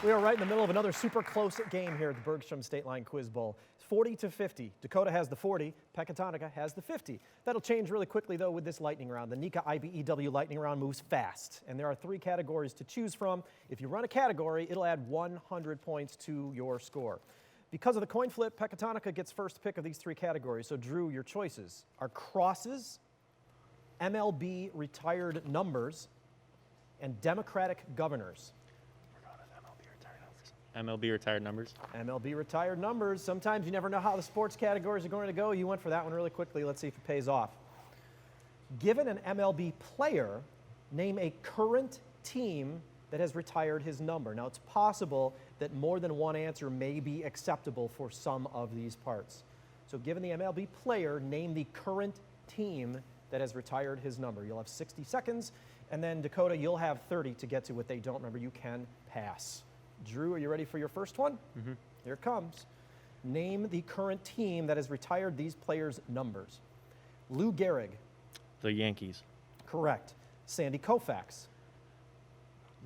We are right in the middle of another super close game here at the Bergstrom State Line Quiz Bowl. 40-50. Dakota has the 40. Pecatonica has the 50. That'll change really quickly, though, with this lightning round. The NECA IBEW lightning round moves fast, and there are 3 categories to choose from. If you run a category, it'll add 100 points to your score. Because of the coin flip, Pecatonica gets first pick of these 3 categories. So, Drew, your choices are crosses, MLB retired numbers, and Democratic governors. MLB retired numbers. MLB retired numbers. Sometimes you never know how the sports categories are going to go. You went for that one really quickly. Let's see if it pays off. Given an MLB player, name a current team that has retired his number. Now, it's possible that more than one answer may be acceptable for some of these parts. So given the MLB player, name the current team that has retired his number. You'll have 60 seconds, and then Dakota, you'll have 30 to get to what they don't remember. You can pass. Drew, are you ready for your first one? Mm-hmm. Here it comes. Name the current team that has retired these players' numbers. Lou Gehrig. The Yankees. Correct. Sandy Koufax.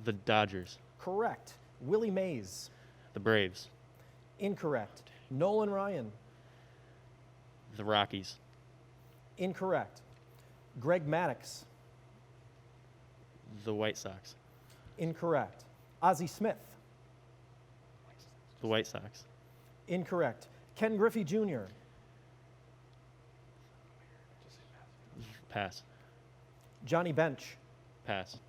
The Dodgers. Correct. Willie Mays. The Braves. Incorrect. Nolan Ryan. The Rockies. Incorrect. Greg Maddux. The White Sox. Incorrect. Ozzie Smith. The White Sox. Incorrect. Ken Griffey Jr. Pass. Johnny Bench. Pass.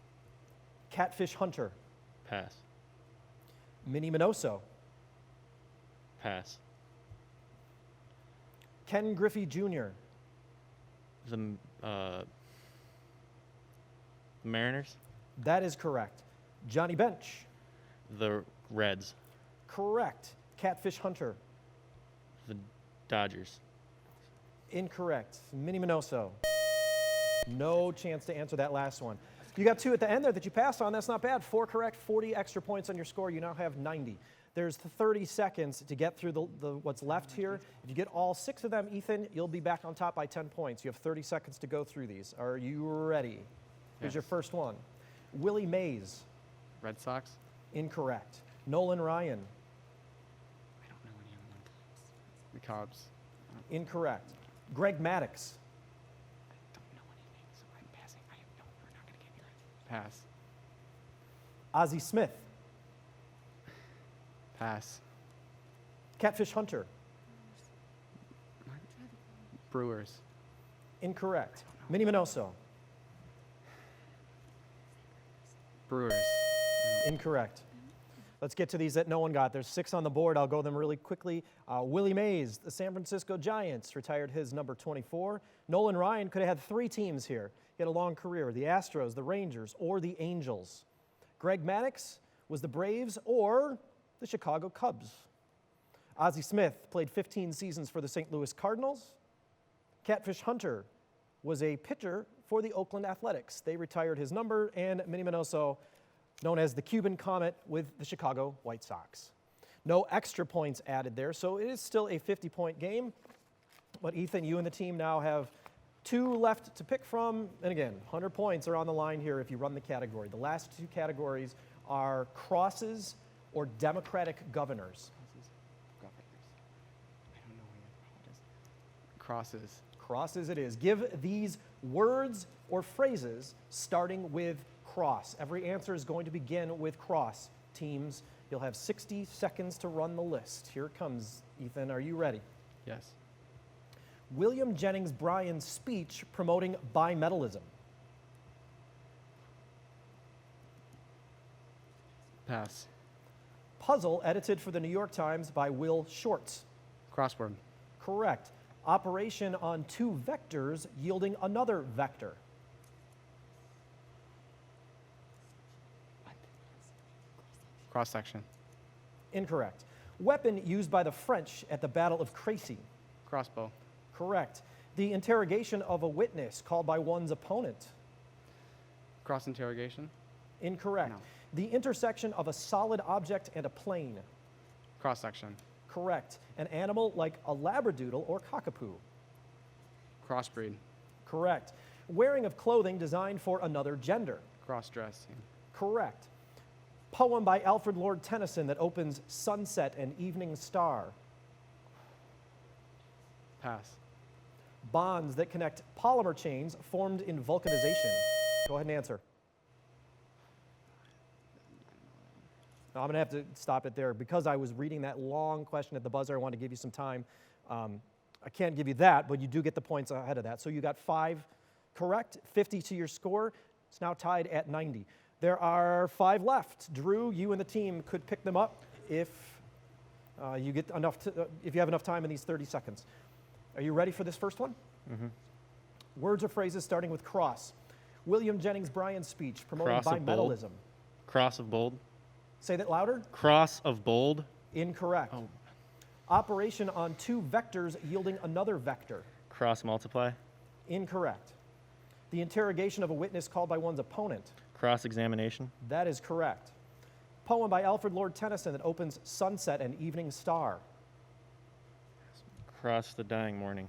Catfish Hunter. Pass. Minnie Minoso. Pass. Ken Griffey Jr. The Mariners. That is correct. Johnny Bench. The Reds. Correct. Catfish Hunter. The Dodgers. Incorrect. Minnie Minoso. No chance to answer that last one. You got 2 at the end there that you passed on. That's not bad. 4 correct, 40 extra points on your score. You now have 90. There's 30 seconds to get through what's left here. If you get all 6 of them, Ethan, you'll be back on top by 10 points. You have 30 seconds to go through these. Are you ready? Here's your first one. Willie Mays. Red Sox. Incorrect. Nolan Ryan. I don't know any other one. The Cubs. Incorrect. Greg Maddux. I don't know anything, so I'm passing. We're not going to get here. Pass. Ozzie Smith. Pass. Catfish Hunter. Brewers. Incorrect. Minnie Minoso. Brewers. Incorrect. Let's get to these that no one got. There's 6 on the board. I'll go them really quickly. Willie Mays, the San Francisco Giants, retired his number 24. Nolan Ryan could have had 3 teams here. He had a long career. The Astros, the Rangers, or the Angels. Greg Maddux was the Braves or the Chicago Cubs. Ozzie Smith played 15 seasons for the St. Louis Cardinals. Catfish Hunter was a pitcher for the Oakland Athletics. They retired his number. And Minnie Minoso, known as the Cuban Comet, with the Chicago White Sox. No extra points added there, so it is still a 50-point game. But Ethan, you and the team now have 2 left to pick from. And again, 100 points are on the line here if you run the category. The last 2 categories are crosses or Democratic governors. I don't know what it is. Crosses. Crosses it is. Give these words or phrases starting with cross. Every answer is going to begin with cross. Teams, you'll have 60 seconds to run the list. Here it comes. Ethan, are you ready? Yes. William Jennings Bryan's speech promoting bimetallism. Pass. Puzzle edited for the New York Times by Will Shortz. Crossword. Correct. Operation on 2 vectors yielding another vector. Cross section. Incorrect. Weapon used by the French at the Battle of Crécy. Crossbow. Correct. The interrogation of a witness called by one's opponent. Cross interrogation. Incorrect. No. The intersection of a solid object and a plane. Cross section. Correct. An animal like a labradoodle or cockapoo. Crossbreed. Correct. Wearing of clothing designed for another gender. Cross dressing. Correct. Poem by Alfred Lord Tennyson that opens Sunset and Evening Star. Pass. Bonds that connect polymer chains formed in vulcanization. Go ahead and answer. Now, I'm going to have to stop it there. Because I was reading that long question at the buzzer, I wanted to give you some time. I can't give you that, but you do get the points ahead of that. So you got 5 correct, 50 to your score. It's now tied at 90. There are 5 left. Drew, you and the team could pick them up if you get enough. If you have enough time in these 30 seconds. Are you ready for this first one? Mm-hmm. Words or phrases starting with cross. William Jennings Bryan's speech promoting Cross of bold. bimetallism. Cross of bold. Say that louder. Cross of bold. Incorrect. Oh. Operation on 2 vectors yielding another vector. Cross multiply. Incorrect. The interrogation of a witness called by one's opponent. Cross examination. That is correct. Poem by Alfred Lord Tennyson that opens Sunset and Evening Star. Cross the dying morning.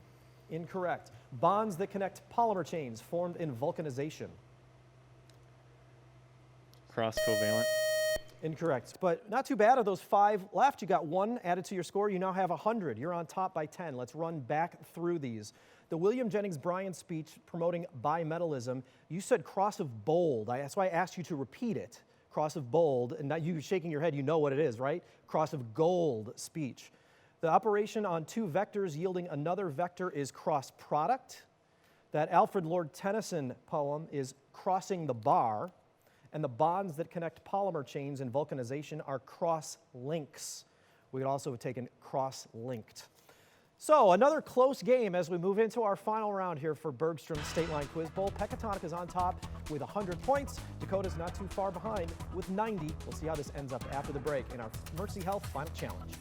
Incorrect. Bonds that connect polymer chains formed in vulcanization. Cross covalent. Incorrect. But not too bad. Of those 5 left, you got 1 added to your score. You now have 100. You're on top by 10. Let's run back through these. The William Jennings Bryan speech promoting bimetallism, you said cross of bold. That's why I asked you to repeat it. Cross of bold, and not you shaking your head, you know what it is, right? Cross of gold speech. The operation on 2 vectors yielding another vector is cross product. That Alfred Lord Tennyson poem is crossing the bar. And the bonds that connect polymer chains in vulcanization are cross links. We could also have taken cross linked. So another close game as we move into our final round here for Bergstrom State Line Quiz Bowl. Pecatonic is on top with 100 points. Dakota's not too far behind with 90. We'll see how this ends up after the break in our Mercy Health Final Challenge.